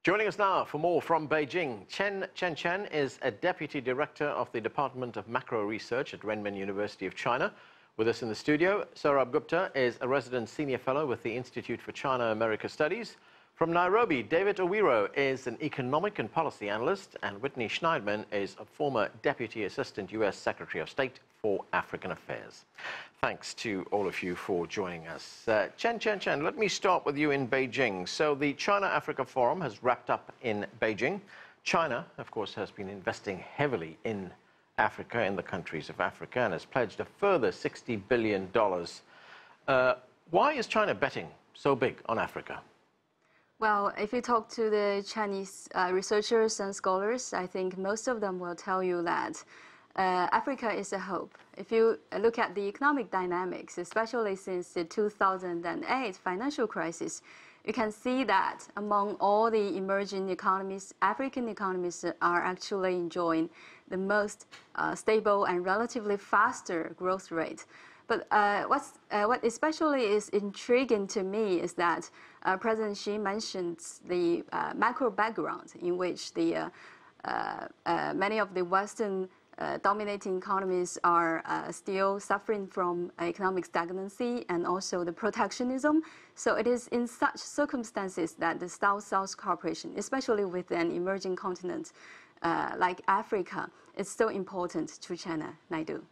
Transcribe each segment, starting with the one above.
Joining us now for more from Beijing, Chen Chenchen is a Deputy Director of the Department of Macro Research at Renmin University of China. With us in the studio, Sourabh Gupta is a resident senior fellow with the Institute for China-America Studies. From Nairobi, David Owiro is an economic and policy analyst, and Witney Schneidman is a former Deputy Assistant U.S. Secretary of State for African Affairs. Thanks to all of you for joining us. Chen Chenchen, let me start with you in Beijing. So the China-Africa Forum has wrapped up in Beijing. China, of course, has been investing heavily in Africa, in the countries of Africa, and has pledged a further $60 billion. Why is China betting so big on Africa? Well, if you talk to the Chinese researchers and scholars, I think most of them will tell you that Africa is a hope. If you look at the economic dynamics, especially since the 2008 financial crisis, you can see that among all the emerging economies, African economies are actually enjoying the most stable and relatively faster growth rate. But what especially is intriguing to me is that President Xi mentioned the macro background in which the many of the Western dominating economies are still suffering from economic stagnancy and also the protectionism. So it is in such circumstances that the South-South cooperation, especially with an emerging continent like Africa, is so important to China. Naidu.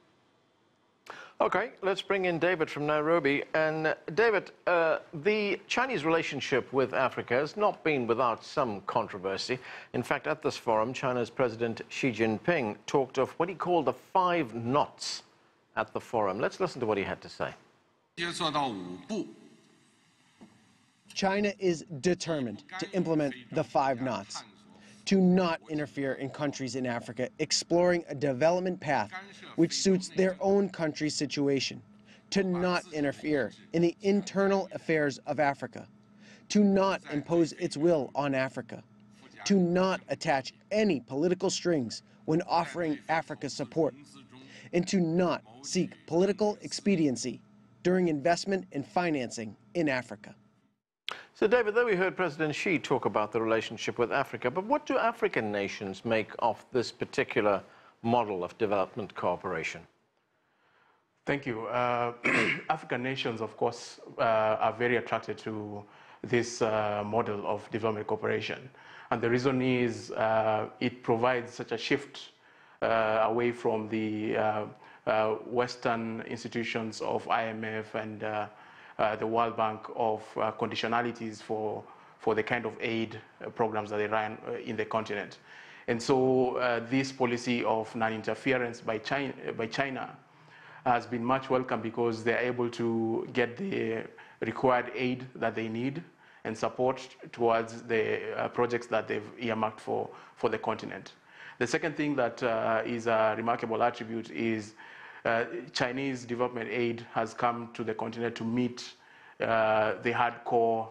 Okay, let's bring in David from Nairobi. And David, the Chinese relationship with Africa has not been without some controversy. In fact, at this forum, China's President Xi Jinping talked of what he called the 5 knots at the forum. Let's listen to what he had to say. China is determined to implement the 5 knots. To not interfere in countries in Africa exploring a development path which suits their own country's situation, to not interfere in the internal affairs of Africa, to not impose its will on Africa, to not attach any political strings when offering Africa support, and to not seek political expediency during investment and financing in Africa. So, David, there we heard President Xi talk about the relationship with Africa, but what do African nations make of this particular model of development cooperation? Thank you. African nations, of course, are very attracted to this model of development cooperation. And the reason is it provides such a shift away from the Western institutions of IMF and the World Bank of conditionalities for the kind of aid programs that they run in the continent. And so this policy of non-interference by China has been much welcome because they're able to get the required aid that they need and support towards the projects that they've earmarked for the continent. The second thing that is a remarkable attribute is Chinese development aid has come to the continent to meet the hardcore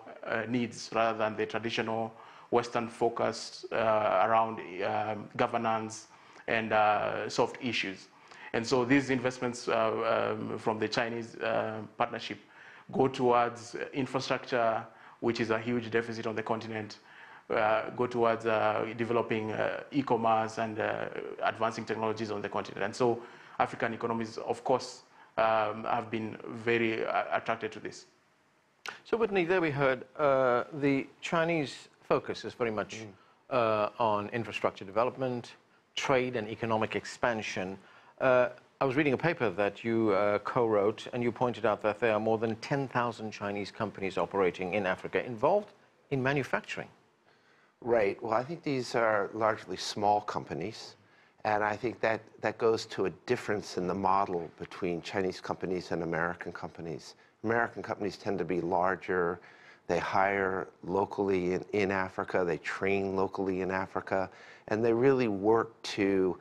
needs rather than the traditional Western focus around governance and soft issues. And so these investments from the Chinese partnership go towards infrastructure, which is a huge deficit on the continent, go towards developing e-commerce and advancing technologies on the continent. And so African economies, of course, have been very attracted to this. So, Whitney, there we heard the Chinese focus is very much on infrastructure development, trade and economic expansion. I was reading a paper that you co-wrote, and you pointed out that there are more than 10,000 Chinese companies operating in Africa involved in manufacturing. Right. Well, I think these are largely small companies. And I think that goes to a difference in the model between Chinese companies and American companies. American companies tend to be larger. They hire locally in Africa. They train locally in Africa. And they really work to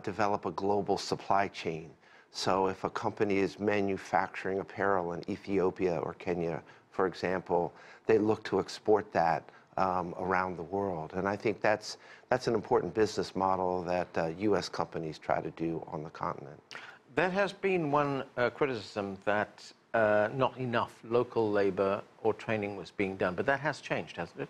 develop a global supply chain. So if a company is manufacturing apparel in Ethiopia or Kenya, for example, they look to export that around the world. And I think that's an important business model that U.S. companies try to do on the continent. There has been one criticism that not enough local labor or training was being done, but that has changed, hasn't it?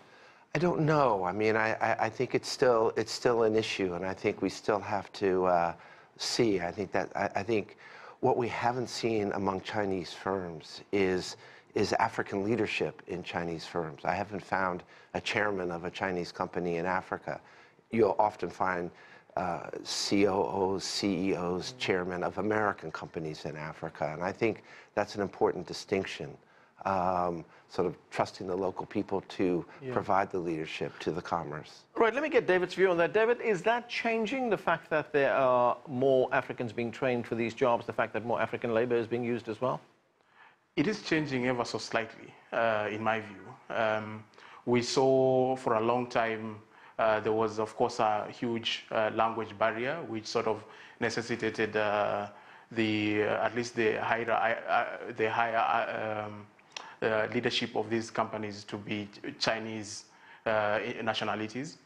I don't know. I mean, I think it's still an issue, and I think we still have to see. I think what we haven't seen among Chinese firms is African leadership in Chinese firms. I haven't found a chairman of a Chinese company in Africa. You'll often find COOs, CEOs, chairmen of American companies in Africa, and I think that's an important distinction. Sort of trusting the local people to provide the leadership to the commerce. Right, let me get David's view on that. David, is that changing, the fact that there are more Africans being trained for these jobs, the fact that more African labor is being used as well? It is changing ever so slightly, in my view. We saw for a long time there was, of course, a huge language barrier, which sort of necessitated at least the higher leadership of these companies to be Chinese nationalities.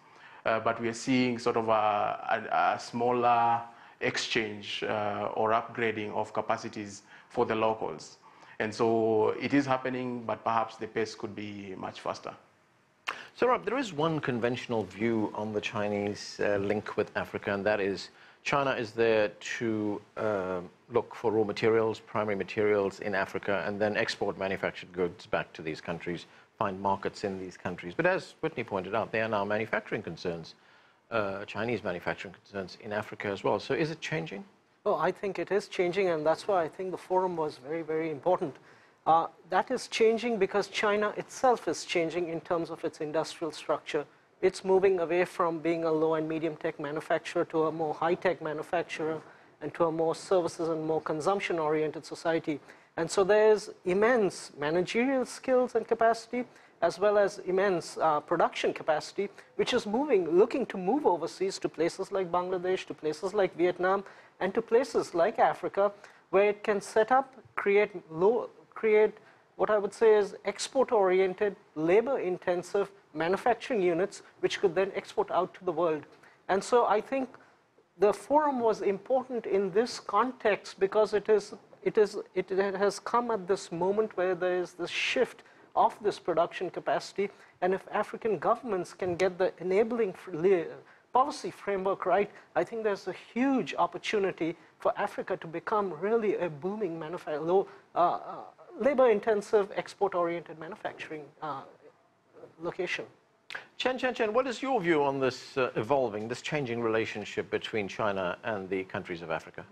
But we are seeing sort of a smaller exchange or upgrading of capacities for the locals. And so it is happening, but perhaps the pace could be much faster. Sourabh, there is one conventional view on the Chinese link with Africa, and that is China is there to look for raw materials, primary materials in Africa, and then export manufactured goods back to these countries, find markets in these countries. But as Witney pointed out, there are now manufacturing concerns, Chinese manufacturing concerns in Africa as well. So is it changing? Oh, I think it is changing, and that's why I think the forum was very, very important. That is changing because China itself is changing in terms of its industrial structure. It's moving away from being a low and medium tech manufacturer to a more high tech manufacturer and to a more services and more consumption oriented society. And so there's immense managerial skills and capacity as well as immense production capacity, which is looking to move overseas to places like Bangladesh, to places like Vietnam, and to places like Africa, where it can set up, create what I would say is export-oriented, labor-intensive manufacturing units, which could then export out to the world. And so I think the forum was important in this context because it has come at this moment where there is this shift of this production capacity, and if African governments can get the enabling policy framework right, I think there's a huge opportunity for Africa to become really a booming labor-intensive, export-oriented manufacturing location. Chen Chenchen, what is your view on this this changing relationship between China and the countries of Africa?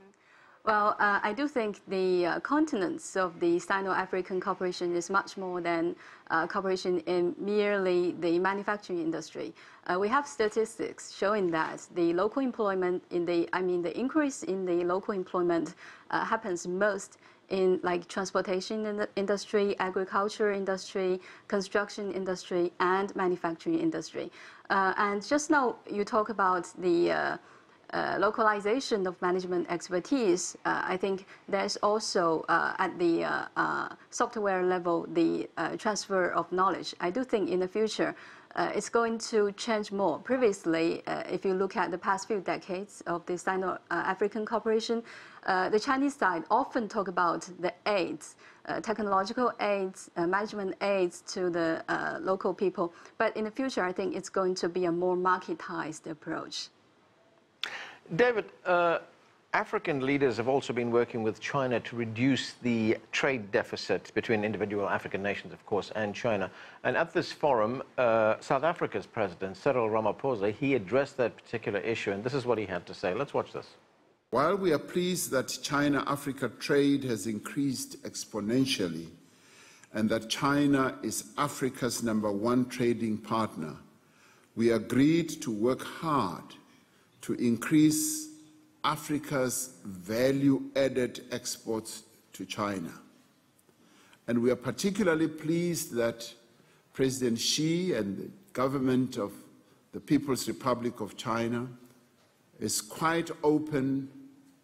Well, I do think the continents of the Sino-African cooperation is much more than cooperation in merely the manufacturing industry. We have statistics showing that the local employment the increase in the local employment happens most in like transportation industry, agriculture industry, construction industry, and manufacturing industry. And just now you talk about the localization of management expertise. I think there's also at the software level the transfer of knowledge. I do think in the future it's going to change more. Previously, if you look at the past few decades of the Sino-African cooperation, the Chinese side often talk about the aids, technological aids, management aids to the local people. But in the future, I think it's going to be a more marketized approach. David, African leaders have also been working with China to reduce the trade deficit between individual African nations, of course, and China. And at this forum, South Africa's president, Cyril Ramaphosa, he addressed that particular issue, and this is what he had to say. Let's watch this. While we are pleased that China-Africa trade has increased exponentially and that China is Africa's #1 trading partner, we agreed to work hard to increase Africa's value-added exports to China. And we are particularly pleased that President Xi and the government of the People's Republic of China is quite open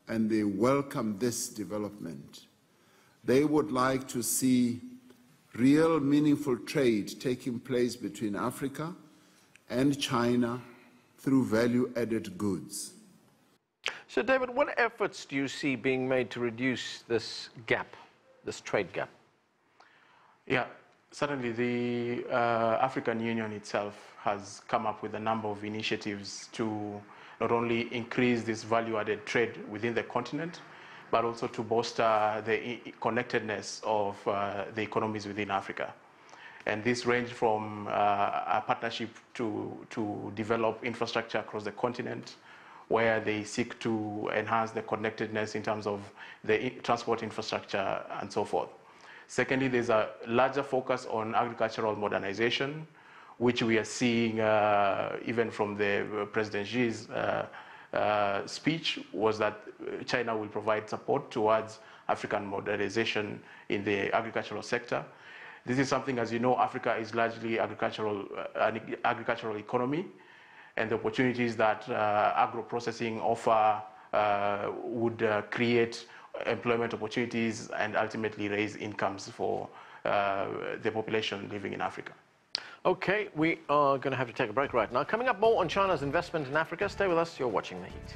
and they welcome this development. They would like to see real meaningful trade taking place between Africa and China through value-added goods. So, David, what efforts do you see being made to reduce this gap, this trade gap? Yeah, Certainly, the African Union itself has come up with a number of initiatives to not only increase this value-added trade within the continent, but also to bolster the connectedness of the economies within Africa. And this range from a partnership to develop infrastructure across the continent, where they seek to enhance the connectedness in terms of the transport infrastructure and so forth. Secondly, there's a larger focus on agricultural modernization, which we are seeing even from the President Xi's speech, was that China will provide support towards African modernization in the agricultural sector. This is something, as you know, Africa is largely agricultural economy, and the opportunities that agro-processing offer would create employment opportunities and ultimately raise incomes for the population living in Africa. Okay, we are going to have to take a break right now. Coming up, more on China's investment in Africa. Stay with us, you're watching The Heat.